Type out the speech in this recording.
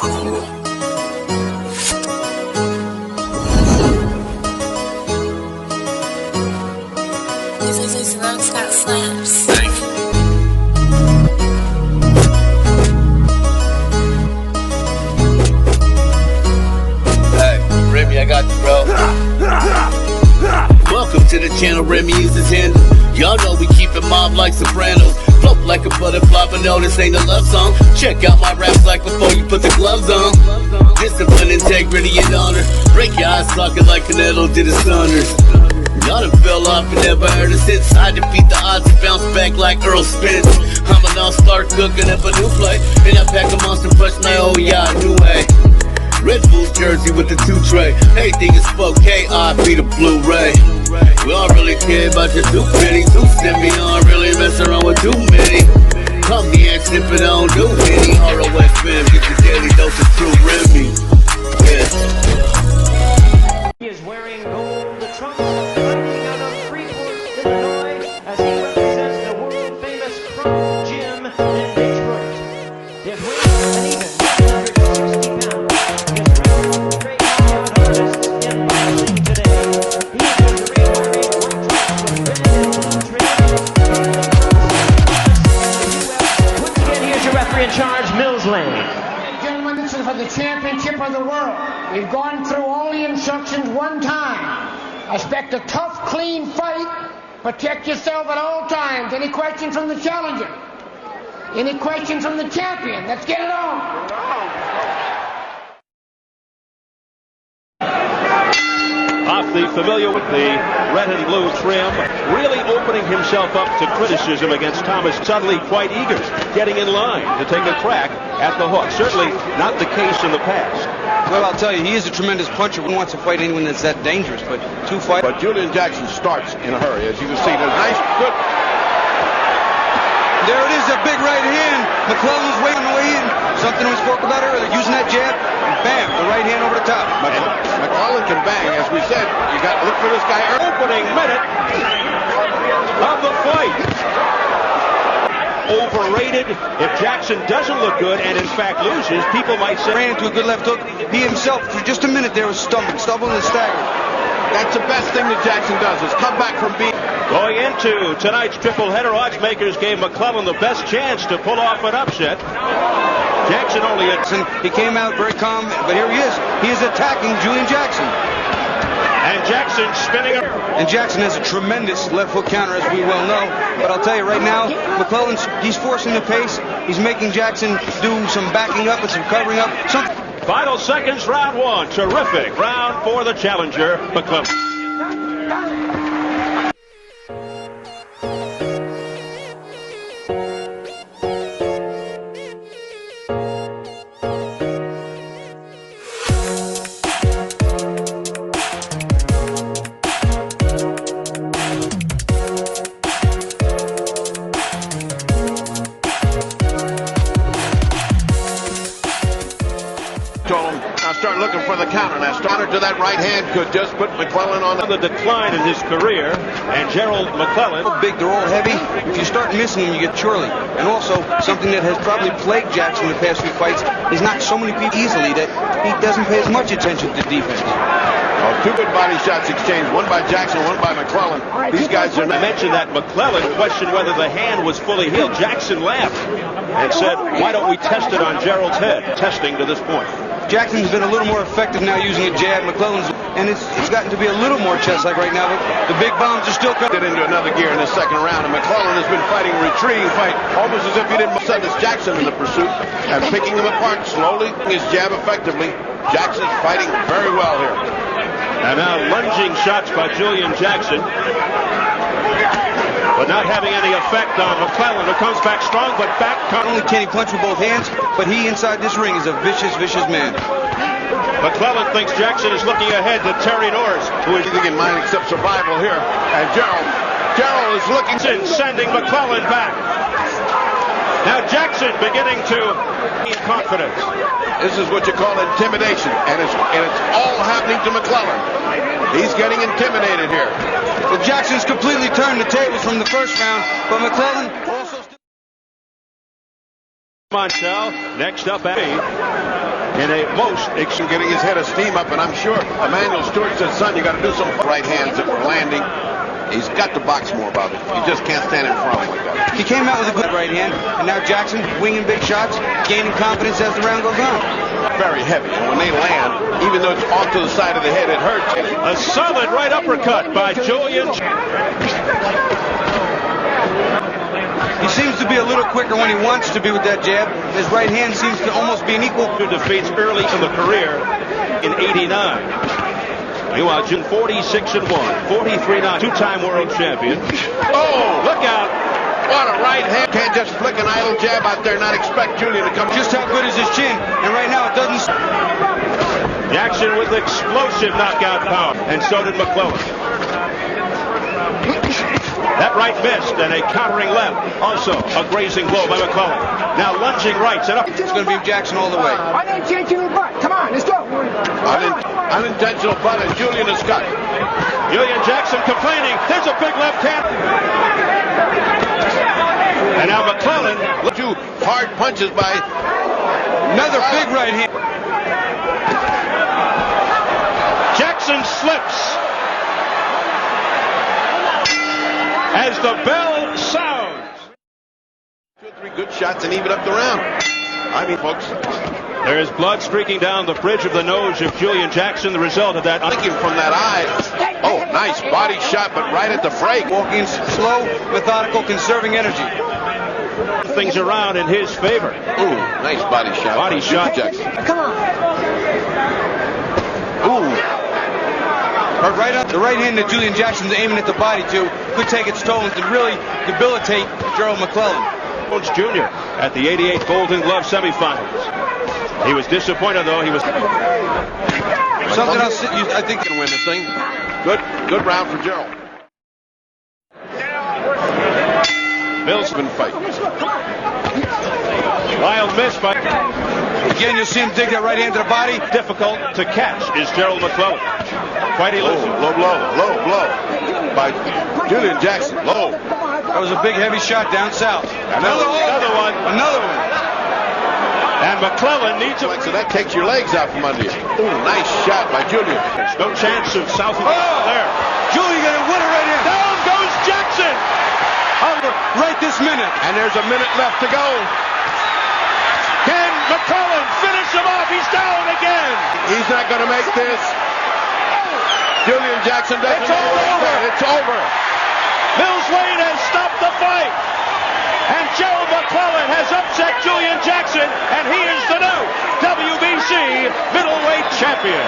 I got you, bro. Welcome to the channel. Remy uses handle. Y'all know we keep it mob like Sopranos. Float like a butterfly, but no, this ain't a love song. Check out my raps like before you put the gloves on. Discipline, integrity, and honor. Break your eyes socket like Canelo did his Saunders. Y'all done fell off and never heard us since. I defeat the odds and bounce back like Earl Spence. I'm an all-star cooking up a new play, and I pack a monster punch like, oh yeah, new way. Red Bull's jersey with the 2-tray. Everything is spoke, K.I. be the Blu-ray. We don't really care about your two pennies. Who sent me on, really mess around with too many. Come the and snip it on, do any. ROS fam, get your daily dose of true Remy. Yeah. He is wearing gold trunks, riding out of Freeport, Illinois, as he represents the world-famous Chrome Gym in Detroit. His weight an even 160 pounds. Gentlemen, this is for the championship of the world. We've gone through all the instructions one time. Expect a tough, clean fight. Protect yourself at all times. Any questions from the challenger? Any questions from the champion? Let's get it on. Off the familiar with the red and blue trim, really opening himself up to criticism against Thomas. Suddenly quite eager, getting in line to take a crack at the hook. Certainly not the case in the past. Well, I'll tell you, he is a tremendous puncher. He wants to fight anyone that's that dangerous, but two fights. But Julian Jackson starts in a hurry, as you can see. There's nice, good. There it is, a big right hand. McClellan's waiting on the way in. Something we spoke about earlier, using that jab, and bam, the right hand over the top. McClellan can bang, as we said. You got to look for this guy. Opening minute of the fight. Overrated. If Jackson doesn't look good and in fact loses, people might say. Ran into a good left hook. He himself, for just a minute there, was stumbling and staggered. That's the best thing that Jackson does, is come back from being. Going into tonight's triple header, odds makers gave McClellan the best chance to pull off an upset. Jackson only at. He came out very calm, but here he is. He is attacking Julian Jackson. And Jackson spinning up. And Jackson has a tremendous left hook counter, as we well know. But I'll tell you right now, McClellan's, he's forcing the pace. He's making Jackson do some backing up and some covering up. Final seconds, round one. Terrific round for the challenger, McClellan. Now start looking for the counter. Now counter to that right hand could just put McClellan on the decline in his career. And Gerald McClellan. Big, they're all heavy. If you start missing them, you get churly. And also, something that has probably plagued Jackson in the past few fights is not so many people easily that he doesn't pay as much attention to defense. Oh, two good body shots exchanged, one by Jackson, one by McClellan. These guys are. I mentioned that McClellan questioned whether the hand was fully healed. Jackson laughed and said, "Why don't we test it on Gerald's head?" Testing to this point. Jackson's been a little more effective now using a jab. McClellan's, and it's gotten to be a little more chest-like right now. But the big bombs are still coming. Get into another gear in the second round, and McClellan has been fighting a retreating fight, almost as if he didn't send his Jackson in the pursuit and picking him apart slowly. His jab effectively. Jackson's fighting very well here. And now lunging shots by Julian Jackson, but not having any effect on McClellan, who comes back strong, but back. Not only can he punch with both hands, but he inside this ring is a vicious, vicious man. McClellan thinks Jackson is looking ahead to Terry Norris, who is anything in mind except survival here. And Gerald is looking, sending McClellan back. Now Jackson beginning to gain confidence. This is what you call intimidation, and it's all happening to McClellan. He's getting intimidated here. Well, Jackson's completely turned the tables from the first round, but McClellan also. Montel next up at me. in a most Getting his head of steam up, and I'm sure Emmanuel Stewart said, son, you got to do some right hands that were landing. He's got to box more about it. You just can't stand in front of him like that. He came out with a good right hand, and now Jackson winging big shots, gaining confidence as the round goes on. Very heavy, and when they land, even though it's off to the side of the head, it hurts. a solid right uppercut by Julian. He seems to be a little quicker when he wants to be with that jab. His right hand seems to almost be an equal. Defeats early in the career in '89. Meanwhile, June 46-1, 43-9, two-time world champion. Oh, look out! What a right hand. Can't just flick an idle jab out there and not expect Julian to come. Just how good is his chin? And right now it doesn't. Jackson with explosive knockout power, and so did McClellan. That right missed, and a countering left. Also, a grazing blow by McClellan. Now lunging right, set up. It's going to be Jackson all the way. Unintentional butt. Come on, let's go. Unintentional butt, and Julian is cut. Julian Jackson complaining. There's a big left hand. And now McClellan. Two hard punches by Another big right hand. Jackson slips as the bell sounds. 2 or 3 good shots and even up the round. I mean, folks, there is blood streaking down the bridge of the nose of Julian Jackson, the result of that. thinking from that eye. Oh, nice body shot, but right at the break. Walking slow, methodical, conserving energy. Things around in his favor. Ooh, nice body shot. Body shot. Jackson. Come on. Ooh. Or right up the right hand that Julian Jackson's aiming at the body to could take its toll and really debilitate Gerald McClellan. Jones Jr. at the '88 Golden Glove semifinals. He was disappointed, though. He was something else. I think can win this thing. Good round for Gerald. Bill's been fighting. wild miss by. Again, you'll see him dig that right hand to the body. Difficult to catch is Gerald McClellan. Quite elusive. Low blow by Julian Jackson. Low. That was a big heavy shot down south. Another one. And McClellan needs a. So that takes your legs out from under you. Ooh, nice shot by Julian. There's no chance of South there. Julian got a winner right here. Down goes Jackson. Right this minute. And there's a minute left to go. Can McClellan finish him off? He's down again. He's not going to make this. Julian Jackson doesn't know where it's at. It's over. Mills Wade has stopped the fight. And Gerald McClellan has upset Julian Jackson, and he is the new WBC middleweight champion.